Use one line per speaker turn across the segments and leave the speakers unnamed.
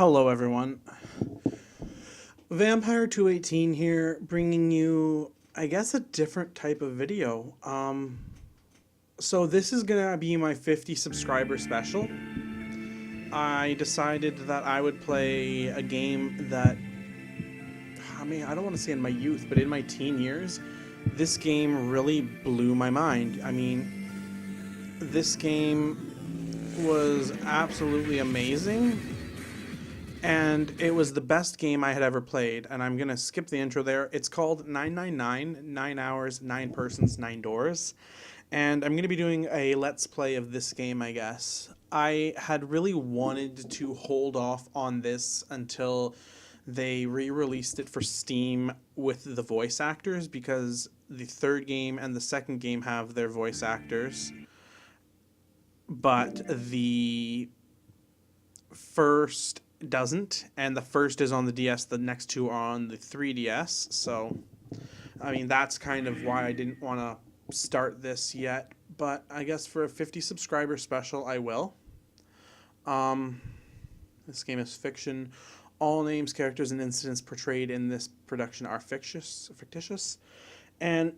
Hello, everyone. Vampire 218 here, bringing you, I guess, a different type of video. So this is gonna be my 50 subscriber special. I decided that I would play a game that, I don't want to say in my youth, but in my teen years, this game really blew my mind. This game was absolutely amazing. And it was the best game I had ever played. And I'm going to skip the intro there. It's called 999, 9 hours, 9 persons, 9 doors. And I'm going to be doing a let's play of this game, I guess. I had really wanted to hold off on this until they re-released it for Steam with the voice actors, because the third game and the second game have their voice actors. But the first doesn't, and the first is on the DS, the next two are on the 3DS. So that's kind of why I didn't want to start this yet, but I guess for a 50 subscriber special I will. This game is fiction. All names, characters, and incidents portrayed in this production are fictitious, and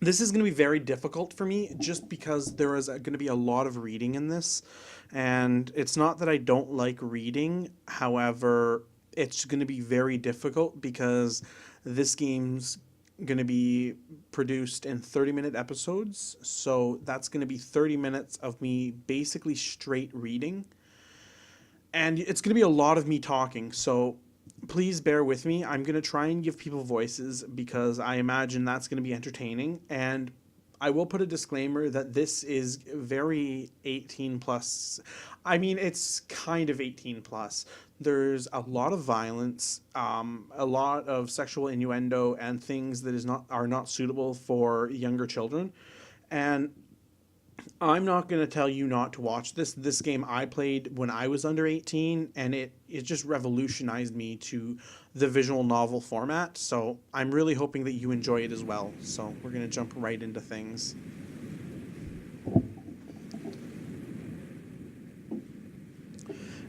this is going to be very difficult for me just because there is going to be a lot of reading in this. And it's not that I don't like reading. However, it's going to be very difficult because this game's going to be produced in 30-minute episodes. So that's going to be 30 minutes of me basically straight reading. And it's going to be a lot of me talking. So please bear with me. I'm going to try and give people voices because I imagine that's going to be entertaining. And I will put a disclaimer that this is very 18 plus. It's kind of 18 plus. There's a lot of violence, a lot of sexual innuendo, and things that are not suitable for younger children. And I'm not going to tell you not to watch this. This game I played when I was under 18, and it just revolutionized me to the visual novel format. So I'm really hoping that you enjoy it as well. So we're going to jump right into things.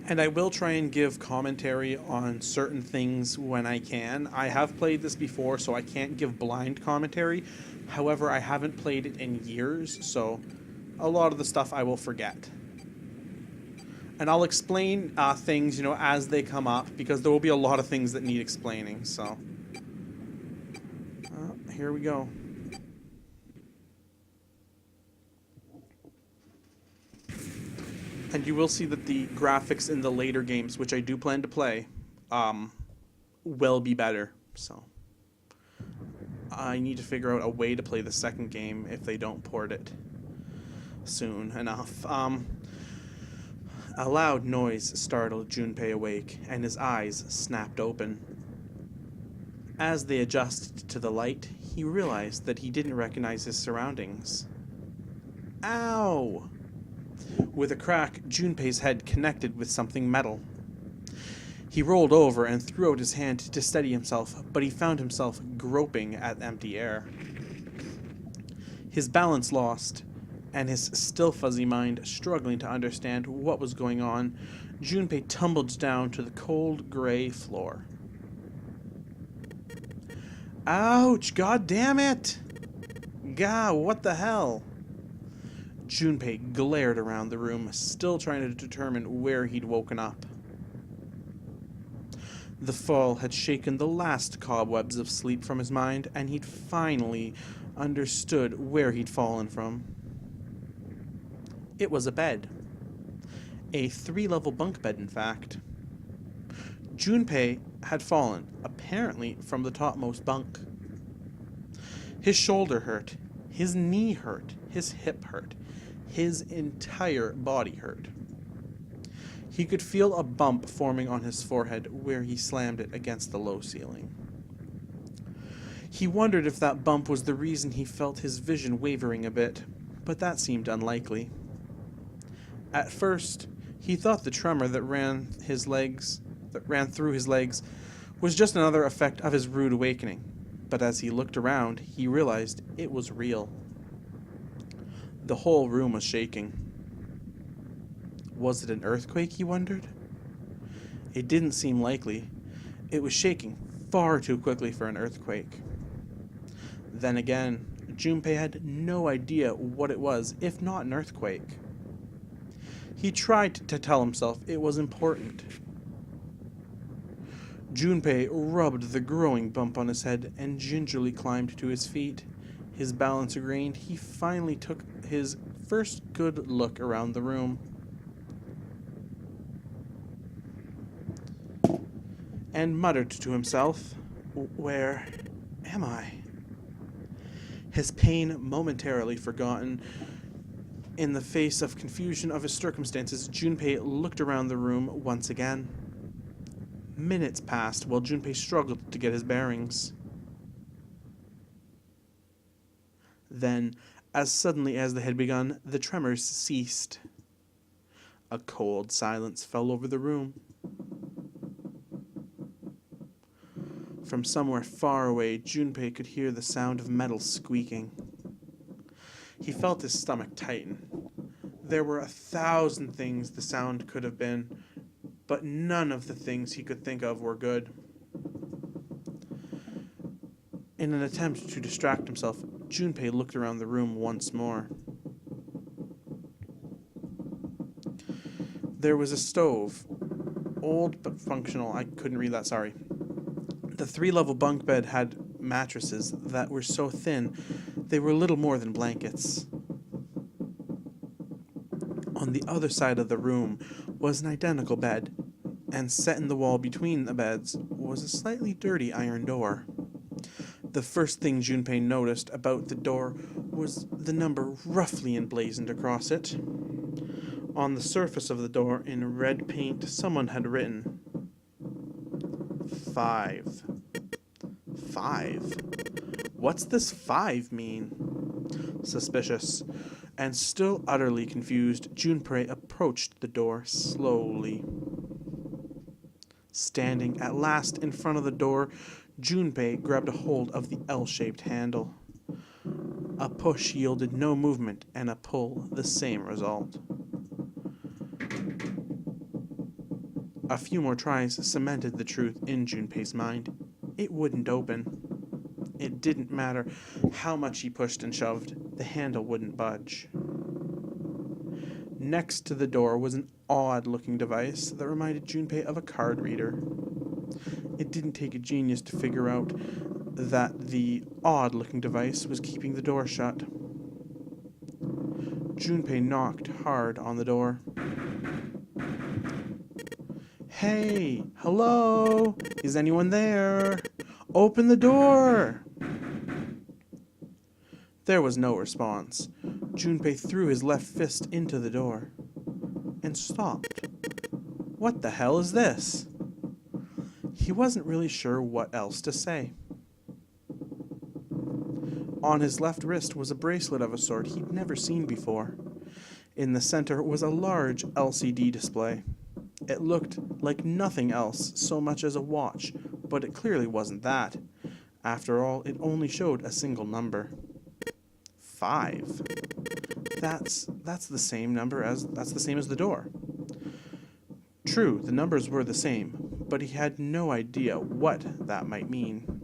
And I will try and give commentary on certain things when I can. I have played this before, so I can't give blind commentary. However, I haven't played it in years, so a lot of the stuff I will forget. And I'll explain things, as they come up, because there will be a lot of things that need explaining, so. Here we go. And you will see that the graphics in the later games, which I do plan to play, will be better, so. I need to figure out a way to play the second game if they don't port it soon enough. A loud noise startled Junpei awake, and his eyes snapped open. As they adjusted to the light, he realized that he didn't recognize his surroundings. Ow! With a crack, Junpei's head connected with something metal. He rolled over and threw out his hand to steady himself, but he found himself groping at empty air. His balance lost, and his still fuzzy mind struggling to understand what was going on, Junpei tumbled down to the cold gray floor. Ouch! God damn it! Gah, what the hell? Junpei glared around the room, still trying to determine where he'd woken up. The fall had shaken the last cobwebs of sleep from his mind, and he'd finally understood where he'd fallen from. It was a bed. A 3-level bunk bed, in fact. Junpei had fallen, apparently from the topmost bunk. His shoulder hurt, his knee hurt, his hip hurt, his entire body hurt. He could feel a bump forming on his forehead where he slammed it against the low ceiling. He wondered if that bump was the reason he felt his vision wavering a bit, but that seemed unlikely. At first, he thought the tremor that ran through his legs was just another effect of his rude awakening, but as he looked around, he realized it was real. The whole room was shaking. Was it an earthquake, he wondered? It didn't seem likely. It was shaking far too quickly for an earthquake. Then again, Junpei had no idea what it was, if not an earthquake. He tried to tell himself it was important. Junpei rubbed the growing bump on his head and gingerly climbed to his feet. His balance regained, he finally took his first good look around the room. And muttered to himself, "Where am I?" His pain momentarily forgotten, in the face of confusion of his circumstances, Junpei looked around the room once again. Minutes passed while Junpei struggled to get his bearings. Then, as suddenly as they had begun, the tremors ceased. A cold silence fell over the room. From somewhere far away, Junpei could hear the sound of metal squeaking. He felt his stomach tighten. There were 1,000 things the sound could have been, but none of the things he could think of were good. In an attempt to distract himself, Junpei looked around the room once more. There was a stove. Old but functional. I couldn't read that, sorry. The 3-level bunk bed had mattresses that were so thin they were little more than blankets. On the other side of the room was an identical bed, and set in the wall between the beds was a slightly dirty iron door. The first thing Junpei noticed about the door was the number roughly emblazoned across it. On the surface of the door, in red paint, someone had written 5. 5? What's this 5 mean? Suspicious, and still utterly confused, Junpei approached the door slowly. Standing at last in front of the door, Junpei grabbed a hold of the L-shaped handle. A push yielded no movement, and a pull the same result. A few more tries cemented the truth in Junpei's mind. It wouldn't open. It didn't matter how much he pushed and shoved, the handle wouldn't budge. Next to the door was an odd-looking device that reminded Junpei of a card reader. It didn't take a genius to figure out that the odd-looking device was keeping the door shut. Junpei knocked hard on the door. "Hey, hello? Is anyone there? Open the door!" There was no response. Junpei threw his left fist into the door and stopped. What the hell is this? He wasn't really sure what else to say. On his left wrist was a bracelet of a sort he'd never seen before. In the center was a large LCD display. It looked like nothing else so much as a watch, but it clearly wasn't that. After all, it only showed a single number. 5. That's the same as the door. True, the numbers were the same, but he had no idea what that might mean.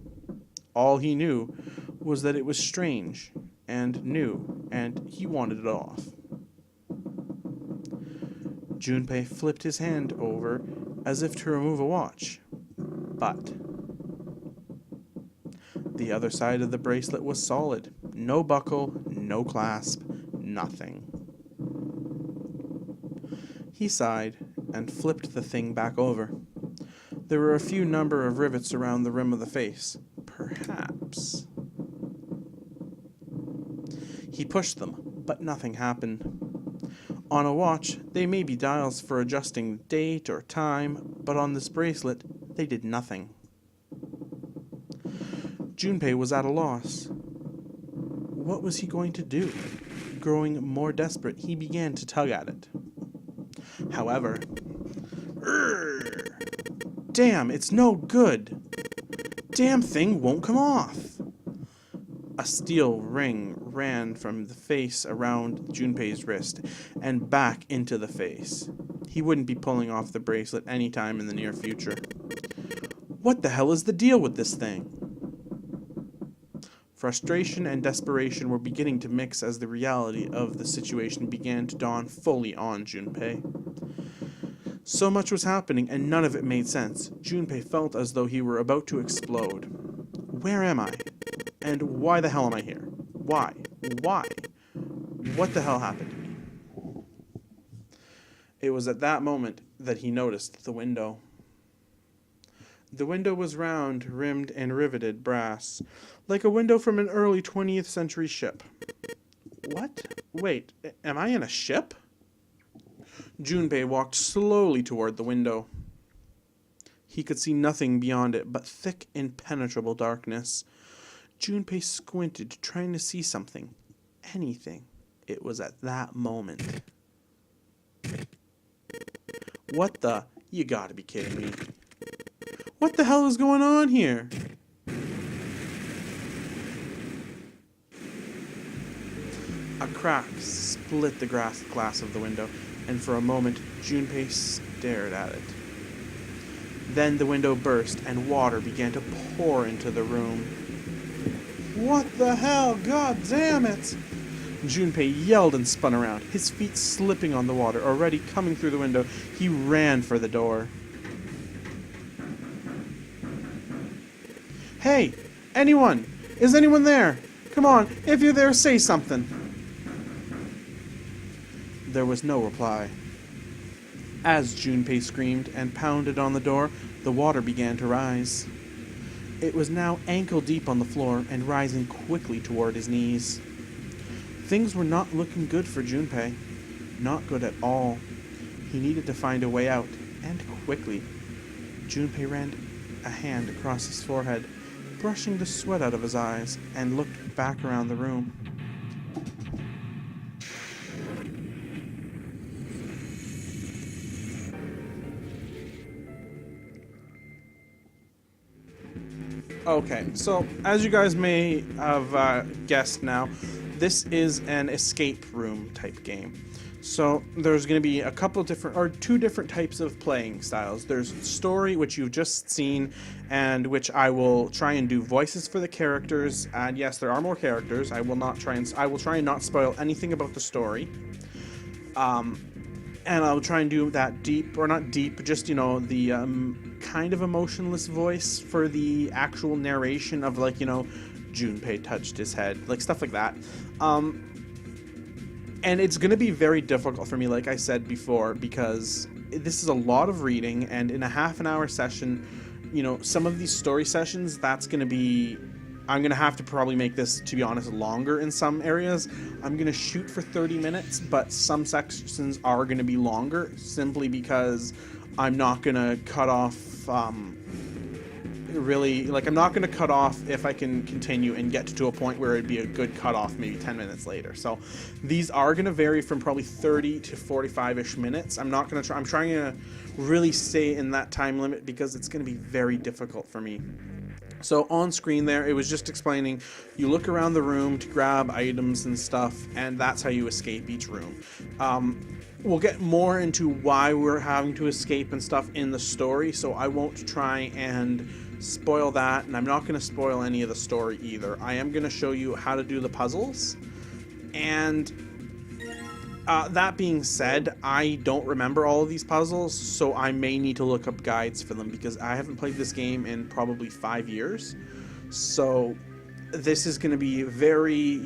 All he knew was that it was strange and new, and he wanted it off. Junpei flipped his hand over as if to remove a watch, but the other side of the bracelet was solid. No buckle, no clasp, nothing. He sighed and flipped the thing back over. There were a few number of rivets around the rim of the face. Perhaps. He pushed them, but nothing happened. On a watch, they may be dials for adjusting date or time, but on this bracelet, they did nothing. Junpei was at a loss. What was he going to do? Growing more desperate, he began to tug at it. However, damn, it's no good. Damn thing won't come off. A steel ring ran from the face around Junpei's wrist and back into the face. He wouldn't be pulling off the bracelet anytime in the near future. What the hell is the deal with this thing? Frustration and desperation were beginning to mix as the reality of the situation began to dawn fully on Junpei. So much was happening, and none of it made sense. Junpei felt as though he were about to explode. Where am I? And why the hell am I here? Why? Why? What the hell happened to me? It was at that moment that he noticed the window. The window was round, rimmed, and riveted brass, like a window from an early 20th century ship. What? Wait, am I in a ship? Junpei walked slowly toward the window. He could see nothing beyond it but thick, impenetrable darkness. Junpei squinted, trying to see something. Anything. It was at that moment. What the? You gotta be kidding me. What the hell is going on here? A crack split the glass of the window, and for a moment, Junpei stared at it. Then the window burst, and water began to pour into the room. What the hell? God damn it! Junpei yelled and spun around, his feet slipping on the water. Already coming through the window, he ran for the door. Hey! Anyone! Is anyone there? Come on, if you're there, say something! There was no reply. As Junpei screamed and pounded on the door, the water began to rise. It was now ankle-deep on the floor and rising quickly toward his knees. Things were not looking good for Junpei. Not good at all. He needed to find a way out, and quickly. Junpei ran a hand across his forehead, brushing the sweat out of his eyes, and looked back around the room. Okay, so as you guys may have guessed now, this is an escape room type game. So there's going to be a couple different, or two different types of playing styles. There's story, which you've just seen, and which I will try and do voices for the characters. And yes, there are more characters. I will try and not spoil anything about the story. And I'll try and do that deep, or not deep, but just, the kind of emotionless voice for the actual narration of, like, Junpei touched his head, like stuff like that. And it's going to be very difficult for me, like I said before, because this is a lot of reading, and in a half an hour session, some of these story sessions, I'm going to have to probably make this, to be honest, longer in some areas. I'm going to shoot for 30 minutes, but some sections are going to be longer, simply because I'm not going to cut off, I'm not going to cut off if I can continue and get to a point where it'd be a good cutoff maybe 10 minutes later. So these are going to vary from probably 30 to 45-ish minutes. I'm trying to really stay in that time limit because it's going to be very difficult for me. So on screen there, it was just explaining, you look around the room to grab items and stuff, and that's how you escape each room. We'll get more into why we're having to escape and stuff in the story, so I won't try and spoil that, and I'm not going to spoil any of the story either. I am going to show you how to do the puzzles, and that being said, I don't remember all of these puzzles, so I may need to look up guides for them, because I haven't played this game in probably 5 years. So this is going to be very,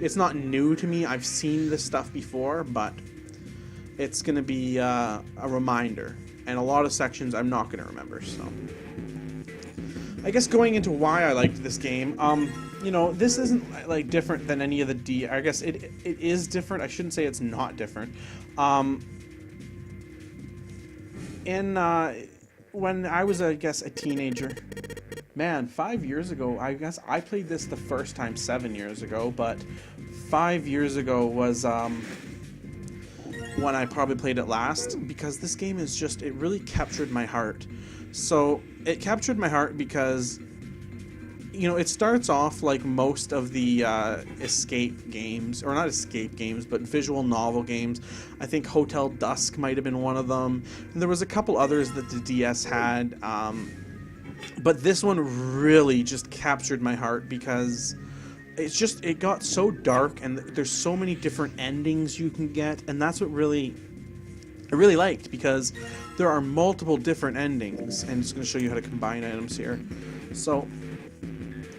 it's not new to me. I've seen this stuff before, but it's going to be a reminder. And a lot of sections I'm not going to remember, so I guess going into why I liked this game, this isn't like different than any of the I guess it is different. I shouldn't say it's not different. When I was, I guess, a teenager, man, 5 years ago, I guess I played this the first time 7 years ago, but 5 years ago was when I probably played it last, because this game is just, it really captured my heart. So it captured my heart because you know, it starts off like most of the escape games, or not escape games, but visual novel games. I think Hotel Dusk might have been one of them. And there was a couple others that the DS had. But this one really just captured my heart because it got so dark, and there's so many different endings you can get, and that's what I really liked, because there are multiple different endings. And I'm just going to show you how to combine items here. So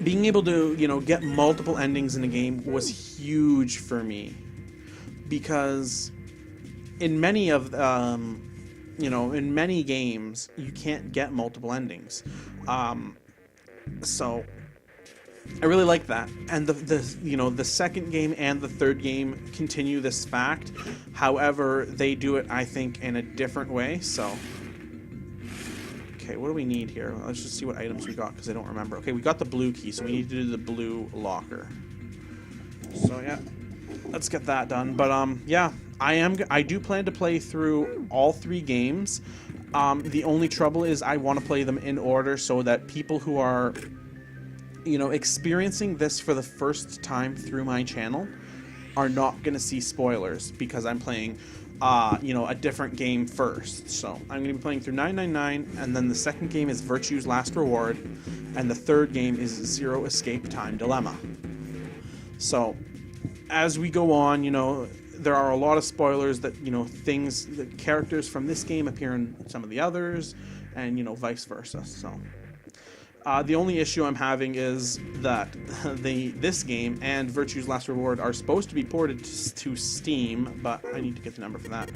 being able to, you know, get multiple endings in a game was huge for me, because in many of you know, in many games you can't get multiple endings. So I really like that. And the you know, the second game and the third game continue this fact. However, they do it, I think, in a different way. So okay, what do we need here? Let's just see what items we got, because I don't remember. Okay, we got the blue key, so we need to do the blue locker. So yeah, let's get that done. But yeah, I do plan to play through all 3 games. The only trouble is I want to play them in order so that people who are, you know, experiencing this for the first time through my channel are not going to see spoilers, because I'm playing you know, a different game first. So I'm going to be playing through 999, and then the second game is Virtue's Last Reward, and the third game is Zero Escape Time Dilemma. So as we go on, you know, there are a lot of spoilers that, you know, the characters from this game appear in some of the others, and, you know, vice versa. So the only issue I'm having is that this game and Virtue's Last Reward are supposed to be ported to Steam, but I need to get the number for that.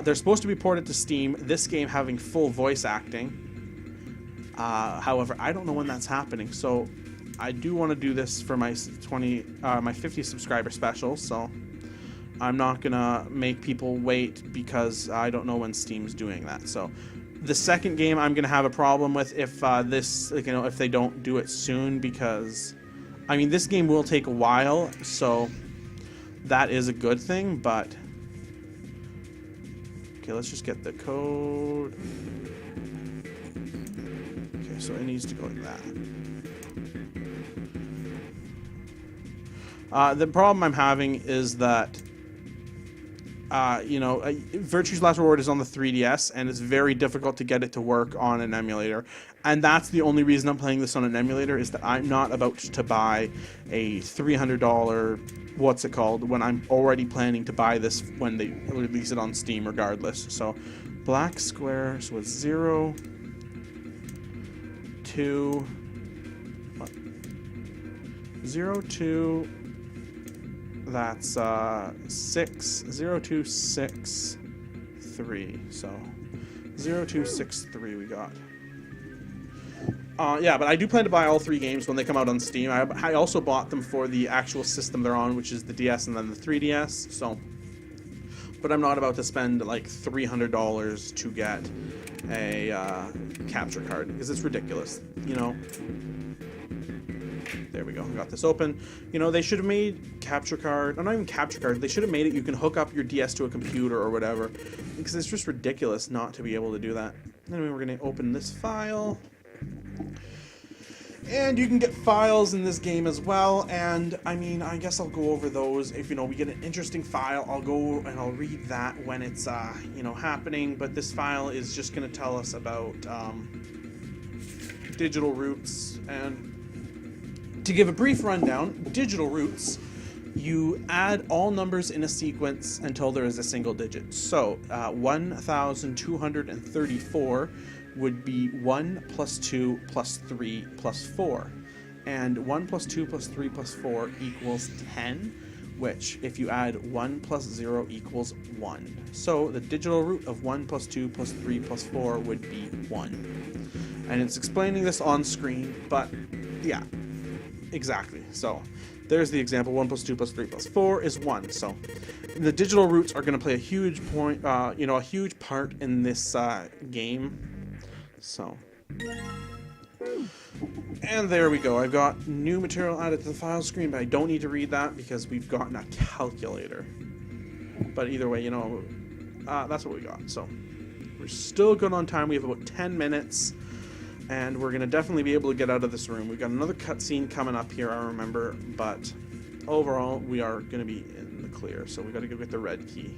They're supposed to be ported to Steam, this game having full voice acting. However, I don't know when that's happening, so I do want to do this for my 50 subscriber special, so I'm not gonna make people wait, because I don't know when Steam's doing that. So the second game I'm gonna have a problem with if if they don't do it soon, because I mean, this game will take a while, so that is a good thing. But okay, let's just get the code. Okay, so it needs to go like that. The problem I'm having is that you know, Virtue's Last Reward is on the 3DS, and it's very difficult to get it to work on an emulator. And that's the only reason I'm playing this on an emulator, is that I'm not about to buy a $300, what's it called, when I'm already planning to buy this when they release it on Steam regardless. So black squares was 0, 2, 0, 2, that's 6, 0, 2, 6, 3. So 0, 2, 6, 3 we got. Yeah, but I do plan to buy all 3 games when they come out on Steam. I also bought them for the actual system they're on, which is the DS and then the 3DS. So, but I'm not about to spend like $300 to get a capture card, because it's ridiculous, you know. There we go. I got this open. You know, they should have made capture card, or not even capture card, they should have made it you can hook up your DS to a computer or whatever, because it's just ridiculous not to be able to do that. Anyway, we're going to open this file. And you can get files in this game as well, and I mean, I guess I'll go over those. If, you know, we get an interesting file, I'll go and I'll read that when it's, you know, happening. But this file is just going to tell us about digital roots. And to give a brief rundown, digital roots, you add all numbers in a sequence until there is a single digit. So 1,234 would be 1 plus 2 plus 3 plus 4. And 1 plus 2 plus 3 plus 4 equals 10, which, if you add 1 plus 0 equals 1. So the digital root of 1 plus 2 plus 3 plus 4 would be 1. And it's explaining this on screen, but yeah, exactly. So there's the example. 1 plus 2 plus 3 plus 4 is 1. So the digital roots are going to play a huge a huge part in this game. So, and there we go. I've got new material added to the file screen, but I don't need to read that because we've gotten a calculator. But either way, you know, that's what we got. So we're still good on time. We have about 10 minutes. And we're going to definitely be able to get out of this room. We've got another cutscene coming up here, I remember, but overall, we are going to be in the clear. So we got to go get the red key.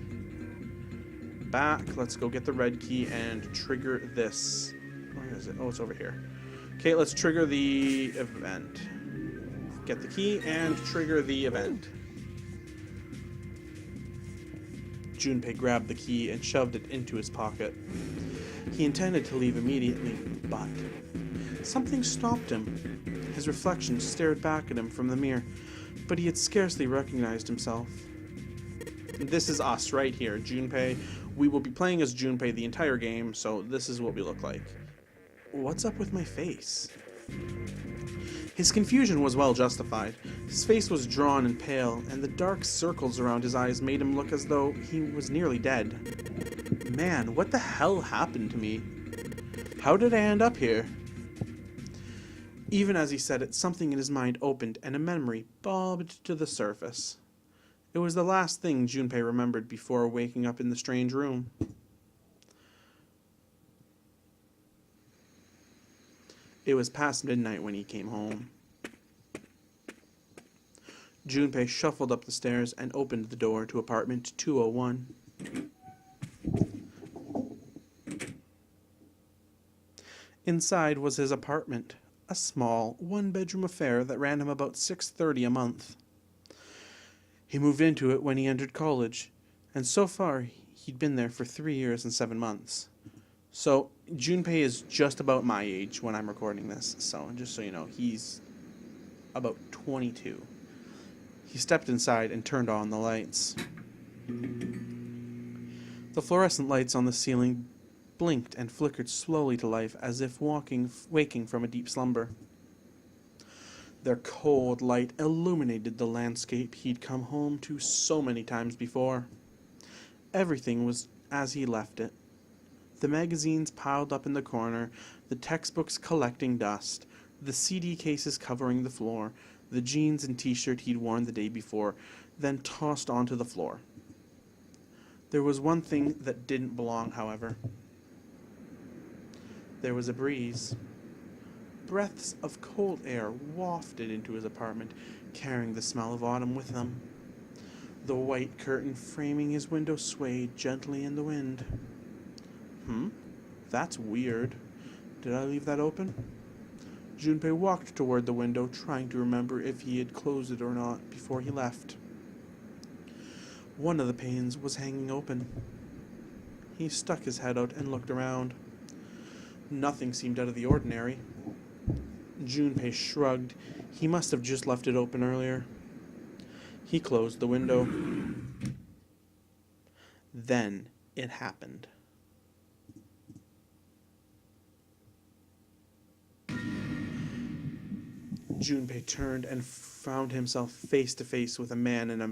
Back. Let's go get the red key and trigger this. Where is it? Oh, it's over here. Okay, let's trigger the event. Get the key and trigger the event. Junpei grabbed the key and shoved it into his pocket. He intended to leave immediately, but something stopped him. His reflection stared back at him from the mirror, but he had scarcely recognized himself. This is us right here, Junpei. We will be playing as Junpei the entire game, so this is what we look like. What's up with my face? His confusion was well justified. His face was drawn and pale, and the dark circles around his eyes made him look as though he was nearly dead. Man, what the hell happened to me? How did I end up here? Even as he said it, something in his mind opened, and a memory bobbed to the surface. It was the last thing Junpei remembered before waking up in the strange room. It was past midnight when he came home. Junpei shuffled up the stairs and opened the door to apartment 201. Inside was his apartment, a small, one-bedroom affair that ran him about $630 a month. He moved into it when he entered college, and so far he'd been there for 3 years and 7 months. So Junpei is just about my age when I'm recording this, so just so you know, he's about 22. He stepped inside and turned on the lights. The fluorescent lights on the ceiling blinked and flickered slowly to life as if waking from a deep slumber. Their cold light illuminated the landscape he'd come home to so many times before. Everything was as he left it. The magazines piled up in the corner, the textbooks collecting dust, the CD cases covering the floor, the jeans and t-shirt he'd worn the day before, then tossed onto the floor. There was one thing that didn't belong, however. There was a breeze. Breaths of cold air wafted into his apartment, carrying the smell of autumn with them. The white curtain framing his window swayed gently in the wind. That's weird. Did I leave that open? Junpei walked toward the window, trying to remember if he had closed it or not before he left. One of the panes was hanging open. He stuck his head out and looked around. Nothing seemed out of the ordinary. Junpei shrugged. He must have just left it open earlier. He closed the window. Then it happened. Junpei turned and found himself face to face with a man in a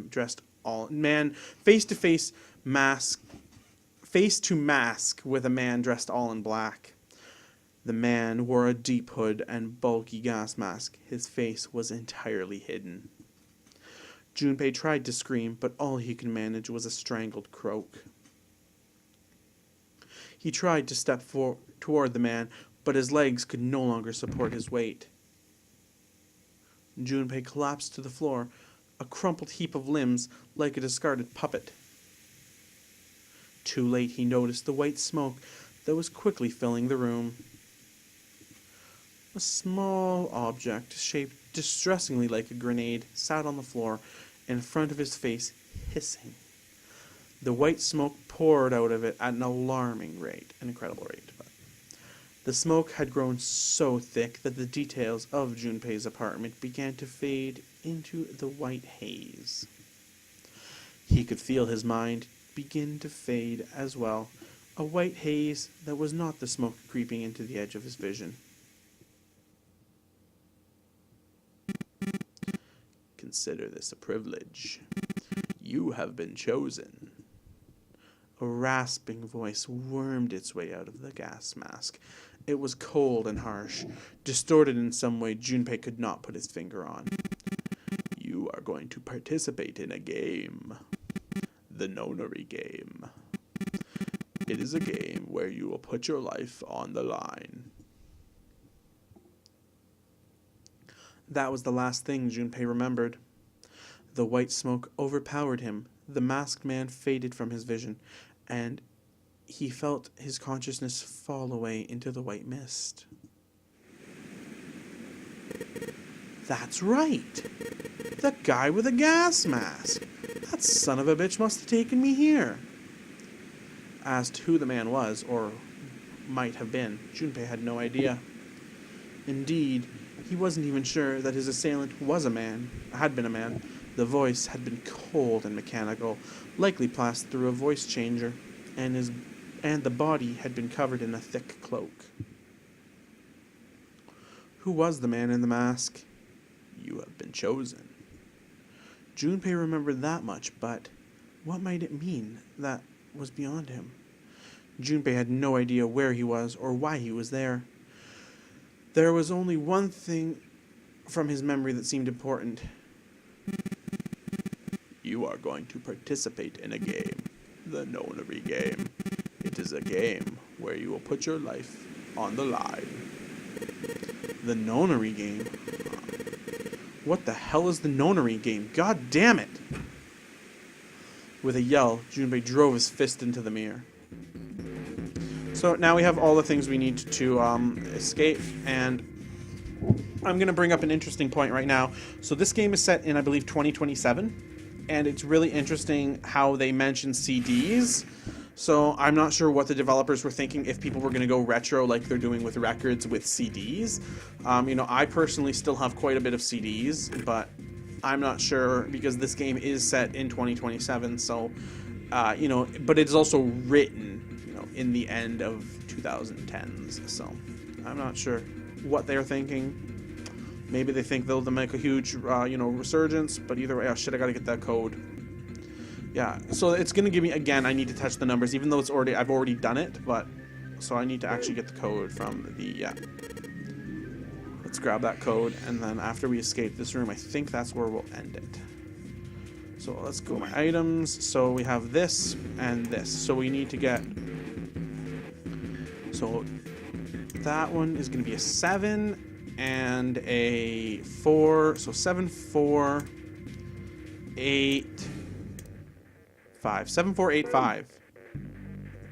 face to mask with a man dressed all in black. The man wore a deep hood and bulky gas mask. His face was entirely hidden. Junpei tried to scream, but all he could manage was a strangled croak. He tried to step toward the man, but his legs could no longer support his weight. Junpei collapsed to the floor, a crumpled heap of limbs like a discarded puppet. Too late he noticed the white smoke that was quickly filling the room. A small object, shaped distressingly like a grenade, sat on the floor in front of his face, hissing. The white smoke poured out of it at an alarming rate, an incredible rate. The smoke had grown so thick that the details of Junpei's apartment began to fade into the white haze. He could feel his mind begin to fade as well, a white haze that was not the smoke creeping into the edge of his vision. Consider this a privilege. You have been chosen. A rasping voice wormed its way out of the gas mask. It was cold and harsh, distorted in some way Junpei could not put his finger on. You are going to participate in a game. The Nonary game. It is a game where you will put your life on the line. That was the last thing Junpei remembered. The white smoke overpowered him. The masked man faded from his vision, and he felt his consciousness fall away into the white mist. That's right! The guy with a gas mask! That son of a bitch must have taken me here! As to who the man was, or might have been, Junpei had no idea. Indeed, he wasn't even sure that his assailant had been a man. The voice had been cold and mechanical, likely passed through a voice changer, and the body had been covered in a thick cloak. Who was the man in the mask? You have been chosen. Junpei remembered that much, but what might it mean that was beyond him? Junpei had no idea where he was or why he was there. There was only one thing from his memory that seemed important. You are going to participate in a game, the Nonary game. It is a game where you will put your life on the line. The Nonary game? What the hell is the Nonary game? God damn it! With a yell, Junpei drove his fist into the mirror. So now we have all the things we need to escape, and I'm going to bring up an interesting point right now. So this game is set in, I believe, 2027, and it's really interesting how they mention CDs. So I'm not sure what the developers were thinking, if people were going to go retro like they're doing with records with CDs. I personally still have quite a bit of CDs, but I'm not sure because this game is set in 2027. So, but it's also written, in the end of 2010s. So I'm not sure what they're thinking. Maybe they think they'll make a huge, resurgence. But either way, I got to get that code. Yeah, so it's going to give me, again, I need to touch the numbers, even though I've already done it, but, so I need to actually get the code from let's grab that code, and then after we escape this room, I think that's where we'll end it. So let's go my items, so we have this and this, so we need to get, so that one is going to be a 7 and a 4, so 7, 4, 8, 5. 7, 4, 8, 5.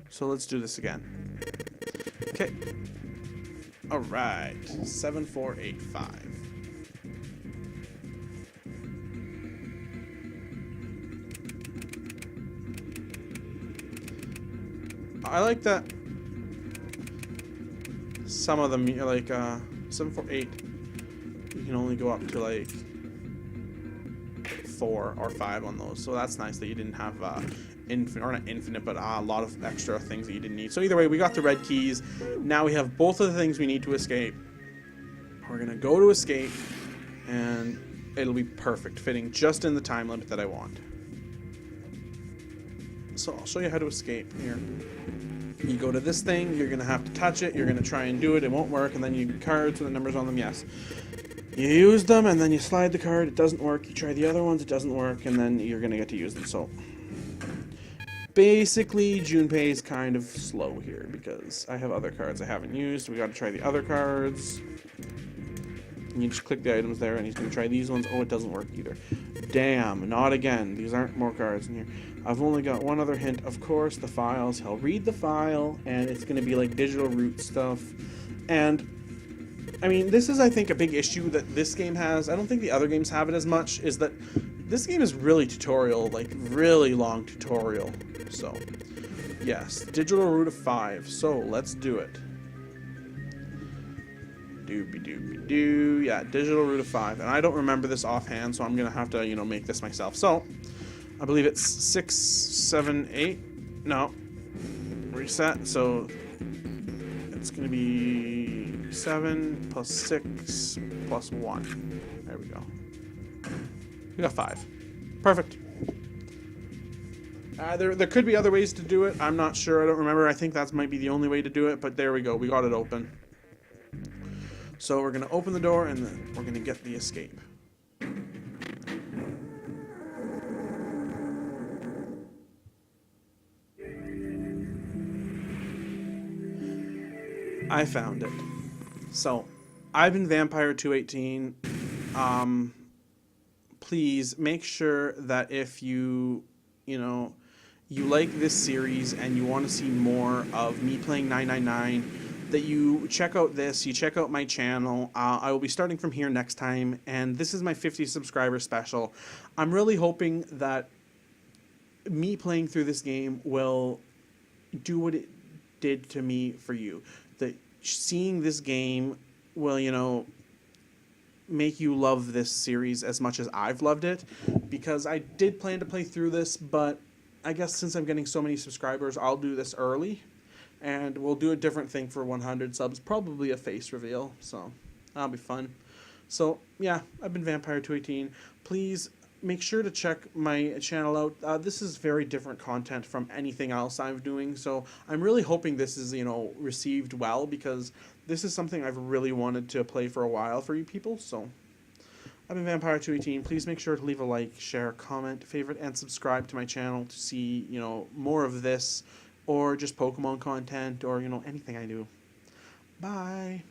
So let's do this again. Okay. Alright. 7, 4, 8, 5. I like that some of them, like, 7, 4, 8, you can only go up to, like, 4 or 5 on those, so that's nice that you didn't have infinite, but a lot of extra things that you didn't need. So either way, we got the red keys. Now we have both of the things we need to escape. We're gonna go to escape, and it'll be perfect, fitting just in the time limit that I want. So I'll show you how to escape here. You go to this thing, you're gonna have to touch it, you're gonna try and do it, it won't work, and then you cards with the numbers on them, yes. You use them, and then you slide the card, it doesn't work, you try the other ones, it doesn't work, and then you're gonna get to use them, so. Basically, Junpei is kind of slow here, because I have other cards I haven't used, we gotta try the other cards. And you just click the items there, and he's gonna try these ones, oh, it doesn't work either. Damn, not again, these aren't more cards in here. I've only got one other hint, of course, the files. He'll read the file, and it's gonna be like digital root stuff, and I mean, this is, I think, a big issue that this game has. I don't think the other games have it as much, is that this game is really tutorial, like, really long tutorial. So, yes, digital root of 5. So, let's do it. Doopy-doopy-doo. Yeah, digital root of 5. And I don't remember this offhand, so I'm going to have to, make this myself. So, I believe it's 6, 7, 8. No. Reset. So, it's going to be 7 plus 6 plus 1. There we go. We got 5. Perfect. There could be other ways to do it. I'm not sure. I don't remember. I think that might be the only way to do it, but there we go. We got it open. So we're going to open the door, and then we're going to get the escape. I found it. So, I've been Vampire 218 please make sure that if you know, you like this series and you want to see more of me playing 999, that you check out this, you check out my channel. I will be starting from here next time, and this is my 50 subscriber special. I'm really hoping that me playing through this game will do what it did to me for you. That seeing this game will, make you love this series as much as I've loved it, because I did plan to play through this, but I guess since I'm getting so many subscribers, I'll do this early, and we'll do a different thing for 100 subs, probably a face reveal, so that'll be fun. So, yeah, I've been Vampire218. Please make sure to check my channel out. This is very different content from anything else I'm doing, so I'm really hoping this is, received well, because this is something I've really wanted to play for a while for you people, so I've been Vampire218. Please make sure to leave a like, share, comment, favorite, and subscribe to my channel to see, more of this, or just Pokemon content, or, anything I do. Bye!